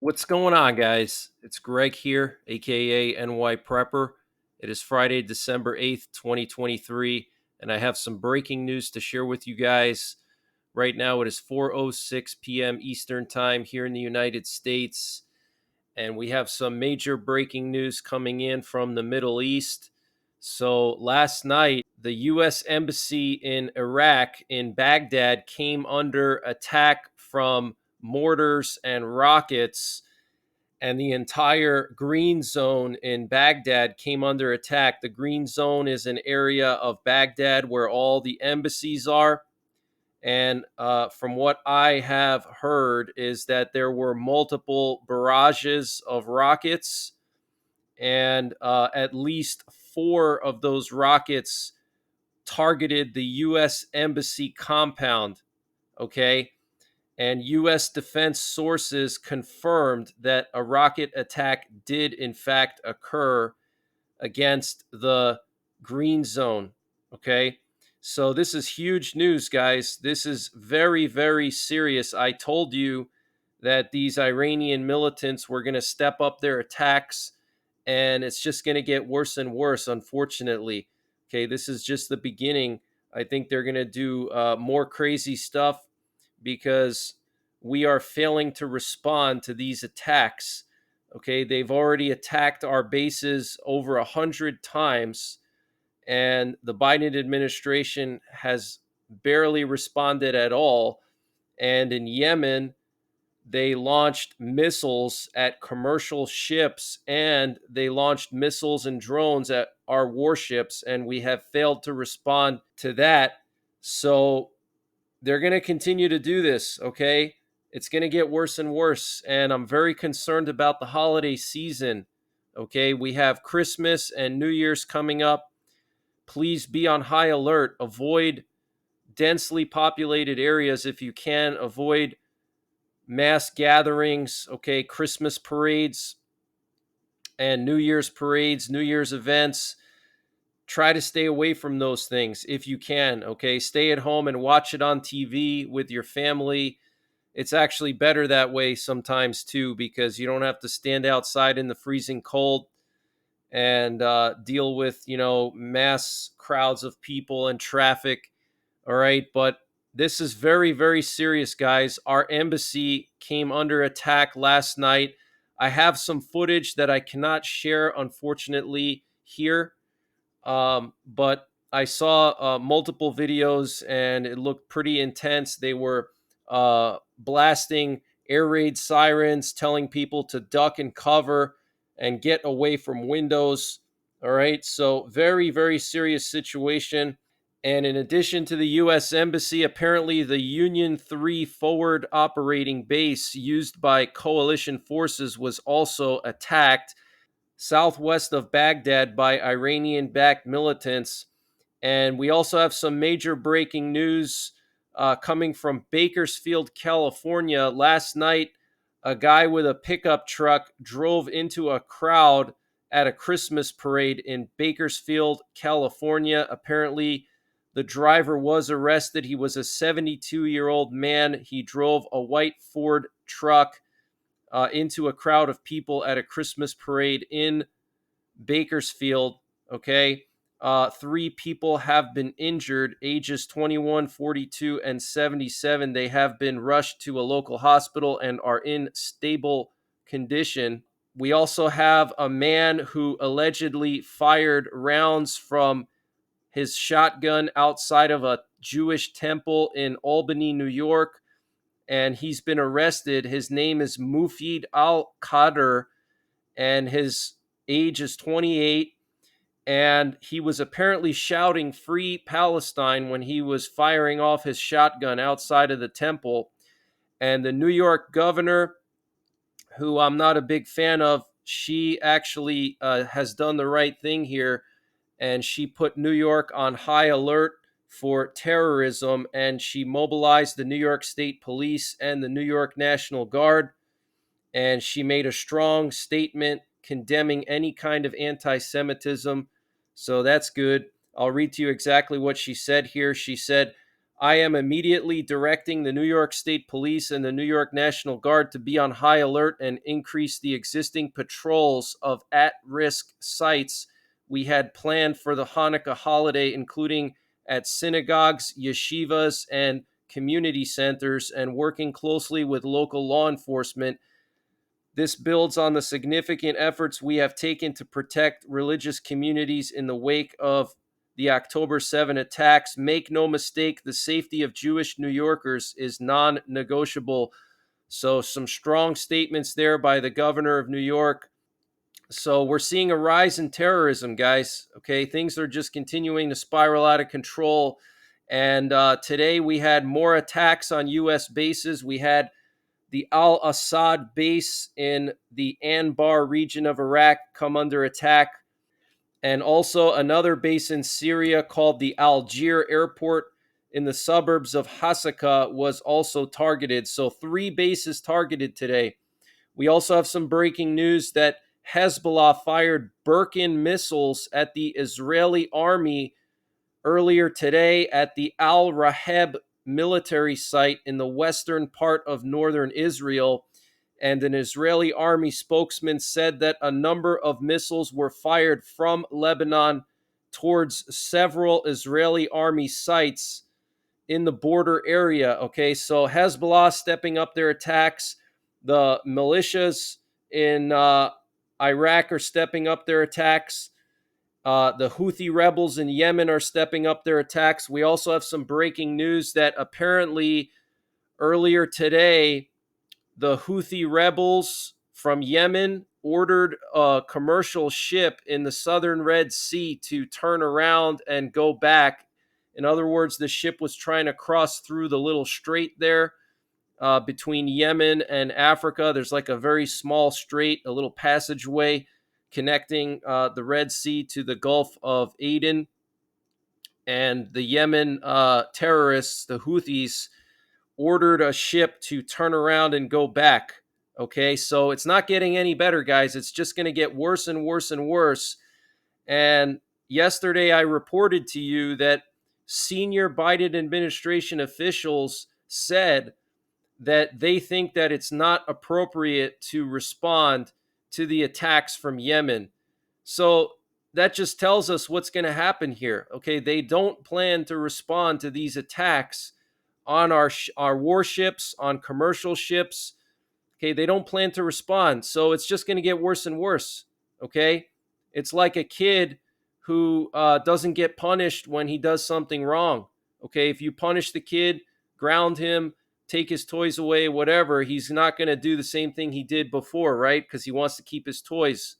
What's going on, guys? It's Greg here, aka NYPrepper. It is Friday, December 8th, 2023, and I have some breaking news to share with you guys. Right now, it is 4:06 p.m. Eastern Time here in the United States, and we have some major breaking news coming in from the Middle East. So, last night, the U.S. Embassy in Iraq, in Baghdad, came under attack from mortars and rockets, and the entire green zone in Baghdad came under attack. The green zone is an area of Baghdad where all the embassies are. And from what I have heard, is that there were multiple barrages of rockets, and at least four of those rockets targeted the U.S. Embassy compound. Okay. And U.S. defense sources confirmed that a rocket attack did, in fact, occur against the green zone. Okay. So this is huge news, guys. This is very, very serious. I told you that these Iranian militants were going to step up their attacks, and it's just going to get worse and worse, unfortunately. Okay. This is just the beginning. I think they're going to do more crazy stuff because we are failing to respond to these attacks. Okay, they've already attacked our bases over 100 times, and the Biden administration has barely responded at all. And in Yemen, they launched missiles at commercial ships, and they launched missiles and drones at our warships, and we have failed to respond to that. So they're going to continue to do this, okay? It's going to get worse and worse, and I'm very concerned about the holiday season, okay? We have Christmas and New Year's coming up. Please be on high alert. Avoid densely populated areas if you can. Avoid mass gatherings, okay? Christmas parades and New Year's parades, New Year's events. Try to stay away from those things if you can, okay? Stay at home and watch it on TV with your family. It's actually better that way sometimes too, because you don't have to stand outside in the freezing cold and deal with mass crowds of people and traffic. All right, but this is very, very serious, guys. Our embassy came under attack last night. I have some footage that I cannot share, unfortunately, here, but I saw multiple videos, and it looked pretty intense. They were blasting air raid sirens, telling people to duck and cover and get away from windows. All right, so very, very serious situation. And in addition to the U.S. Embassy, apparently the Union 3 forward operating base used by coalition forces was also attacked southwest of Baghdad by Iranian backed militants. And we also have some major breaking news coming from Bakersfield, California. Last night, a guy with a pickup truck drove into a crowd at a Christmas parade in Bakersfield, California. Apparently, the driver was arrested. He was a 72-year-old man. He drove a white Ford truck into a crowd of people at a Christmas parade in Bakersfield. Okay. Three people have been injured, ages 21, 42, and 77. They have been rushed to a local hospital and are in stable condition. We also have a man who allegedly fired rounds from his shotgun outside of a Jewish temple in Albany, New York, and he's been arrested. His name is Mufid al-Qadr, and his age is 28. And he was apparently shouting "Free Palestine" when he was firing off his shotgun outside of the temple. And the New York governor, who I'm not a big fan of, she actually has done the right thing here, and she put New York on high alert for terrorism, and she mobilized the New York State Police and the New York National Guard, and she made a strong statement condemning any kind of anti-Semitism. So that's good. I'll read to you exactly what she said here. She said, I am immediately directing the New York State Police and the New York National Guard to be on high alert and increase the existing patrols of at-risk sites we had planned for the Hanukkah holiday, including at synagogues, yeshivas, and community centers, and working closely with local law enforcement. This builds on the significant efforts we have taken to protect religious communities in the wake of the October 7 attacks. Make no mistake, the safety of Jewish New Yorkers is non negotiable. So, some strong statements there by the governor of New York. So, we're seeing a rise in terrorism, guys. Okay, things are just continuing to spiral out of control. And today we had more attacks on U.S. bases. We had the Al Assad base in the Anbar region of Iraq come under attack, and also another base in Syria called the Algiers airport in the suburbs of Hasaka was also targeted. So, three bases targeted today. We also have some breaking news that Hezbollah fired Birkin missiles at the Israeli army earlier today at the Al Raheb military site in the western part of northern Israel. And an Israeli army spokesman said that a number of missiles were fired from Lebanon towards several Israeli army sites in the border area. Okay, so Hezbollah stepping up their attacks. The militias in Iraq are stepping up their attacks. The Houthi rebels in Yemen are stepping up their attacks. We also have some breaking news that apparently earlier today, the Houthi rebels from Yemen ordered a commercial ship in the southern Red Sea to turn around and go back. In other words, the ship was trying to cross through the little strait there between Yemen and Africa. There's like a very small strait, a little passageway connecting the Red Sea to the Gulf of Aden. And the Yemen terrorists, the Houthis, ordered a ship to turn around and go back. Okay, so it's not getting any better, guys. It's just going to get worse and worse and worse. And yesterday I reported to you that senior Biden administration officials said that they think that it's not appropriate to respond to the attacks from Yemen. So that just tells us what's going to happen here. Okay, they don't plan to respond to these attacks on our warships, on commercial ships. Okay, they don't plan to respond. So it's just going to get worse and worse. Okay, it's like a kid who doesn't get punished when he does something wrong. Okay, if you punish the kid, ground him, take his toys away, whatever, he's not going to do the same thing he did before, right? Because he wants to keep his toys.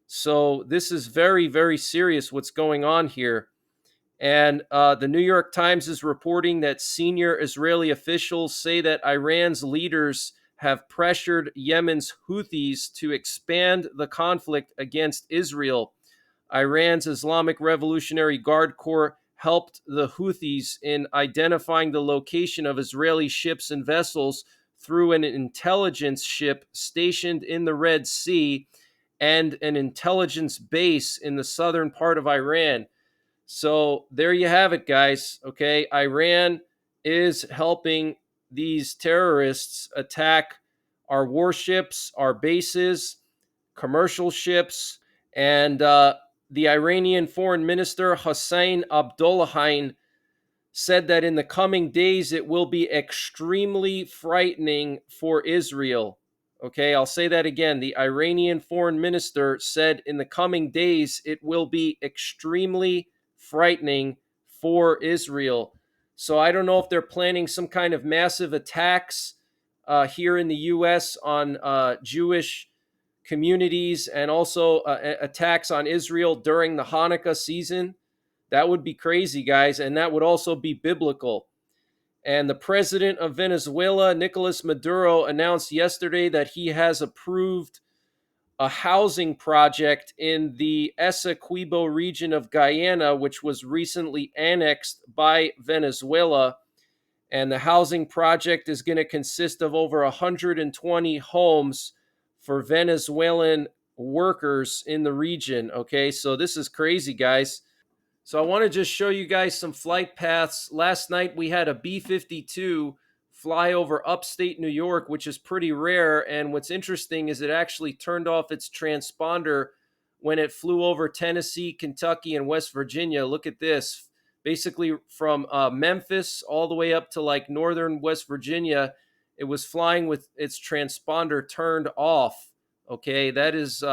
So this is very, very serious what's going on here. And the New York Times is reporting that senior Israeli officials say that Iran's leaders have pressured Yemen's Houthis to expand the conflict against Israel. Iran's Islamic Revolutionary Guard Corps helped the Houthis in identifying the location of Israeli ships and vessels through an intelligence ship stationed in the Red Sea and an intelligence base in the southern part of Iran. So there you have it, guys. Okay, Iran is helping these terrorists attack our warships, our bases, commercial ships, and the Iranian foreign minister Hossein Abdollahian said that in the coming days it will be extremely frightening for Israel. Okay, I'll say that again. The Iranian foreign minister said in the coming days it will be extremely frightening for Israel. So I don't know if they're planning some kind of massive attacks here in the U.S. on Jewish communities and also attacks on Israel during the Hanukkah season. That would be crazy, guys, and that would also be biblical. And the president of Venezuela, Nicolas Maduro, announced yesterday that he has approved a housing project in the Essequibo region of Guyana, which was recently annexed by Venezuela. And the housing project is going to consist of over 120 homes for Venezuelan workers in the region. Okay, so this is crazy, guys. So I want to just show you guys some flight paths. Last night we had a B-52 fly over upstate New York, which is pretty rare. And what's interesting is it actually turned off its transponder when it flew over Tennessee, Kentucky, and West Virginia. Look at this. Basically, from Memphis all the way up to like northern West Virginia, it was flying with its transponder turned off. Okay, that is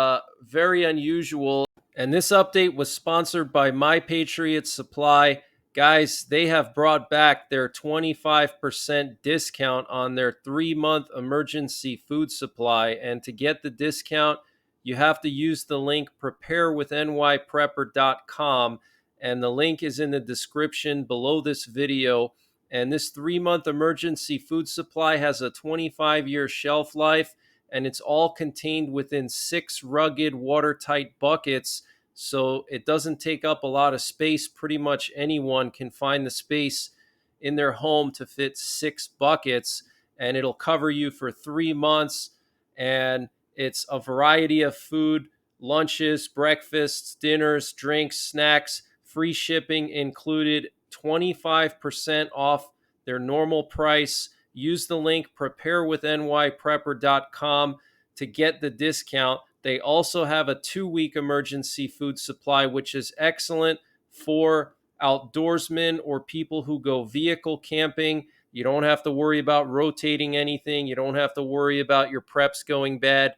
very unusual. And this update was sponsored by My Patriot Supply. Guys, they have brought back their 25% discount on their 3-month emergency food supply. And to get the discount, you have to use the link preparewith.nyprepper.com. And the link is in the description below this video. And this 3-month emergency food supply has a 25-year shelf life, and it's all contained within 6 rugged watertight buckets, so it doesn't take up a lot of space. Pretty much anyone can find the space in their home to fit 6 buckets, and it'll cover you for 3 months. And it's a variety of food: lunches, breakfasts, dinners, drinks, snacks, free shipping included, 25% off their normal price. Use the link preparewithnyprepper.com to get the discount. They also have a 2-week emergency food supply, which is excellent for outdoorsmen or people who go vehicle camping. You don't have to worry about rotating anything. You don't have to worry about your preps going bad.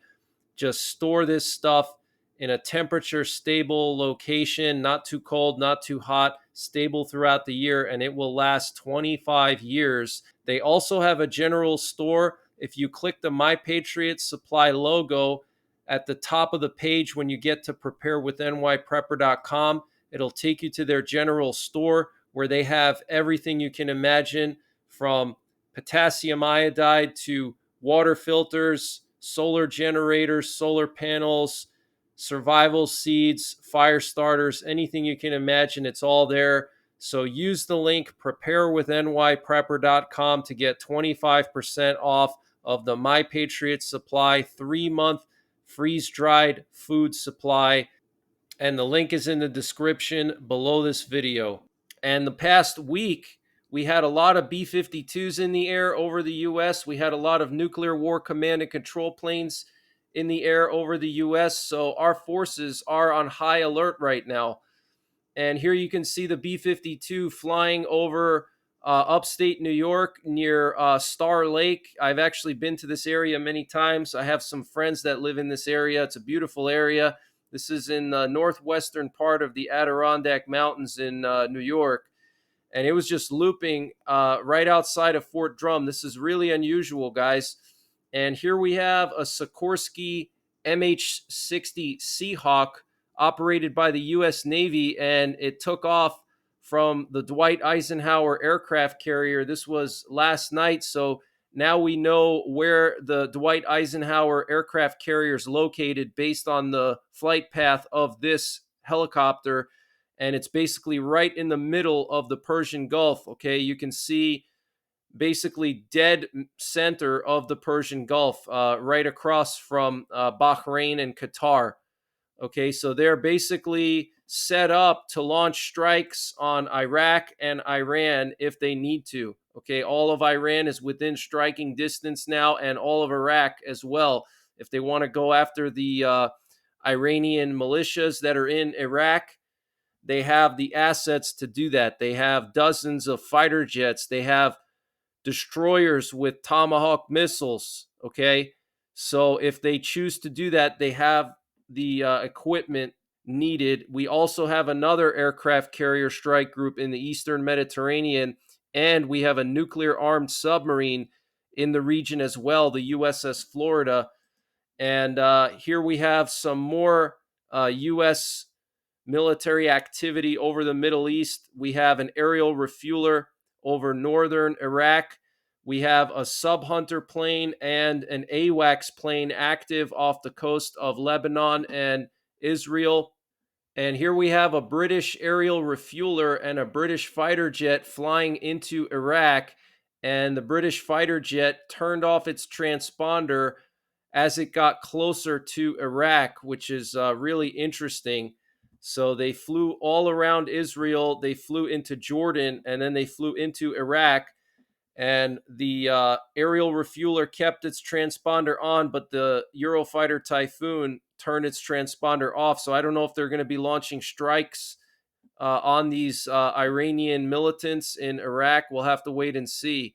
Just store this stuff in a temperature stable location, not too cold, not too hot, stable throughout the year, and it will last 25 years. They also have a general store. If you click the My Patriot Supply logo at the top of the page when you get to preparewithnyprepper.com, it'll take you to their general store where they have everything you can imagine, from potassium iodide to water filters, solar generators, solar panels, survival seeds, fire starters, anything you can imagine, it's all there. So use the link preparewithnyprepper.com to get 25% off of the My Patriot Supply 3-month freeze-dried food supply. And the link is in the description below this video. And the past week, we had a lot of B-52s in the air over the U.S. We had a lot of nuclear war command and control planes in the air over the U.S. So our forces are on high alert right now. And here you can see the B-52 flying over upstate New York near Star Lake. I've actually been to this area many times. I have some friends that live in this area. It's a beautiful area. This is in the northwestern part of the Adirondack Mountains in New York. And it was just looping right outside of Fort Drum. This is really unusual, guys. And here we have a Sikorsky MH-60 Seahawk operated by the U.S. Navy, and it took off from the Dwight Eisenhower aircraft carrier. This was last night, so now we know where the Dwight Eisenhower aircraft carrier is located based on the flight path of this helicopter. And it's basically right in the middle of the Persian Gulf. Okay, you can see basically dead center of the Persian Gulf, right across from Bahrain and Qatar. Okay, so they're basically set up to launch strikes on Iraq and Iran if they need to. Okay, all of Iran is within striking distance now, and all of Iraq as well. If they want to go after the Iranian militias that are in Iraq, they have the assets to do that. They have dozens of fighter jets. They have destroyers with Tomahawk missiles. Okay. So if they choose to do that, they have the equipment needed. We also have another aircraft carrier strike group in the Eastern Mediterranean, and we have a nuclear armed submarine in the region as well, the USS Florida. And here we have some more U.S. military activity over the Middle East. We have an aerial refueler over northern Iraq. We have a sub-hunter plane and an AWACS plane active off the coast of Lebanon and Israel. And here we have a British aerial refueler and a British fighter jet flying into Iraq. And the British fighter jet turned off its transponder as it got closer to Iraq, which is really interesting. So they flew all around Israel, they flew into Jordan, and then they flew into Iraq. And the aerial refueler kept its transponder on, but the Eurofighter Typhoon turned its transponder off. So I don't know if they're going to be launching strikes on these Iranian militants in Iraq. We'll have to wait and see.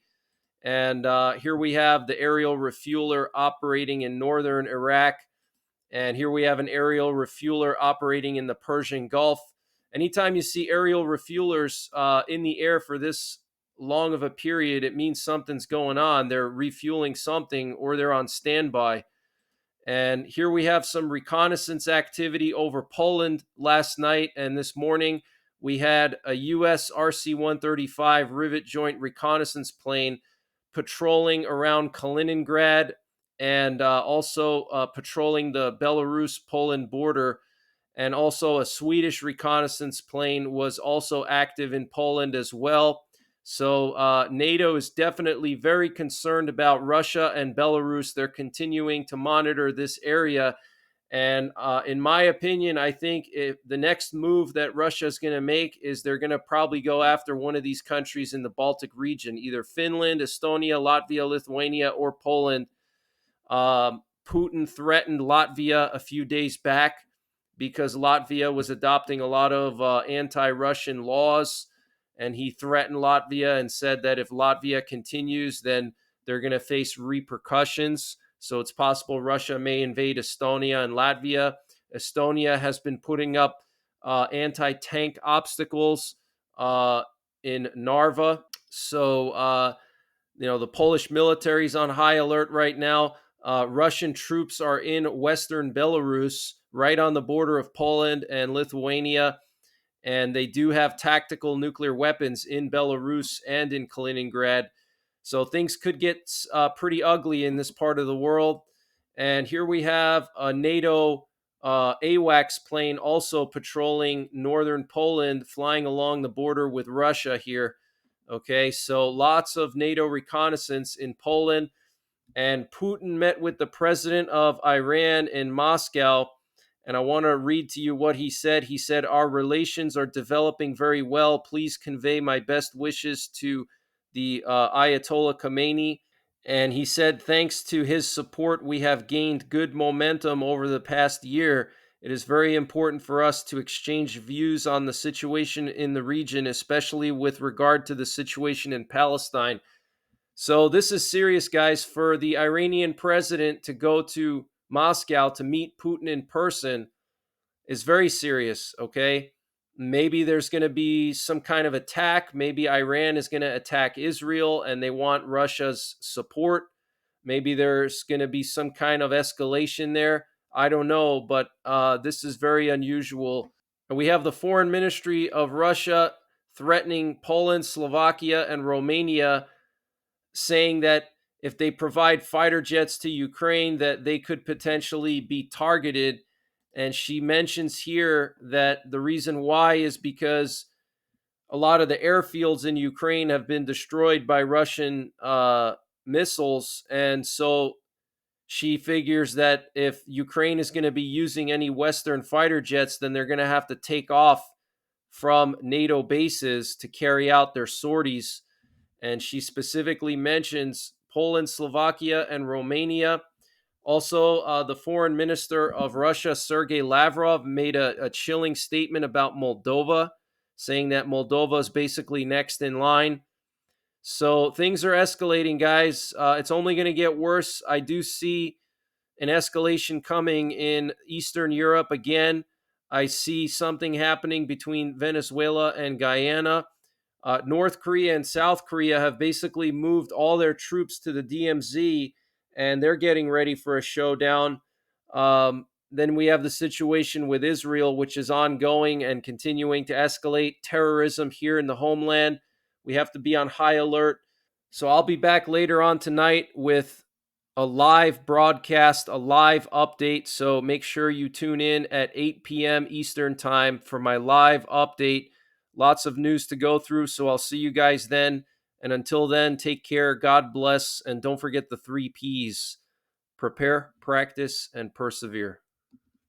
And here we have the aerial refueler operating in northern Iraq. And here we have an aerial refueler operating in the Persian Gulf. Anytime you see aerial refuelers in the air for this long of a period, it means something's going on. They're refueling something or they're on standby. And here we have some reconnaissance activity over Poland last night. And this morning, we had a U.S. RC 135 rivet joint reconnaissance plane patrolling around Kaliningrad and also patrolling the Belarus Poland border. And also, a Swedish reconnaissance plane was also active in Poland as well. So, NATO is definitely very concerned about Russia and Belarus. They're continuing to monitor this area. And in my opinion, I think if the next move that Russia is going to make is they're going to probably go after one of these countries in the Baltic region, either Finland, Estonia, Latvia, Lithuania, or Poland. Putin threatened Latvia a few days back because Latvia was adopting a lot of anti-Russian laws. And he threatened Latvia and said that if Latvia continues, then they're going to face repercussions. So it's possible Russia may invade Estonia and Latvia. Estonia has been putting up anti-tank obstacles in Narva. So, the Polish military is on high alert right now. Russian troops are in western Belarus, right on the border of Poland and Lithuania. And they do have tactical nuclear weapons in Belarus and in Kaliningrad. So things could get pretty ugly in this part of the world. And here we have a NATO AWACS plane also patrolling northern Poland, flying along the border with Russia here. Okay, so lots of NATO reconnaissance in Poland. And Putin met with the president of Iran in Moscow. And I want to read to you what he said. He said, "Our relations are developing very well. Please convey my best wishes to the Ayatollah Khamenei." And he said, "Thanks to his support, we have gained good momentum over the past year. It is very important for us to exchange views on the situation in the region, especially with regard to the situation in Palestine." So this is serious, guys, for the Iranian president to go to Moscow to meet Putin in person is very serious, okay? Maybe there's going to be some kind of attack. Maybe Iran is going to attack Israel and they want Russia's support. Maybe there's going to be some kind of escalation there. I don't know, but this is very unusual. And we have the foreign ministry of Russia threatening Poland, Slovakia, and Romania, saying that if they provide fighter jets to Ukraine, that they could potentially be targeted. And she mentions here that the reason why is because a lot of the airfields in Ukraine have been destroyed by Russian missiles. And so she figures that if Ukraine is going to be using any Western fighter jets, then they're going to have to take off from NATO bases to carry out their sorties. And she specifically mentions Poland, Slovakia, and Romania. Also, the foreign minister of Russia, Sergei Lavrov, made a chilling statement about Moldova, saying that Moldova is basically next in line. So things are escalating, guys. It's only going to get worse. I do see an escalation coming in Eastern Europe again. I see something happening between Venezuela and Guyana. North Korea and South Korea have basically moved all their troops to the DMZ, and they're getting ready for a showdown. Then we have the situation with Israel, which is ongoing and continuing to escalate. Terrorism here in the homeland. We have to be on high alert. So I'll be back later on tonight with a live broadcast, a live update. So make sure you tune in at 8 p.m. Eastern Time for my live update. Lots of news to go through. So I'll see you guys then. And until then, take care. God bless. And don't forget the 3 Ps: prepare, practice, and persevere.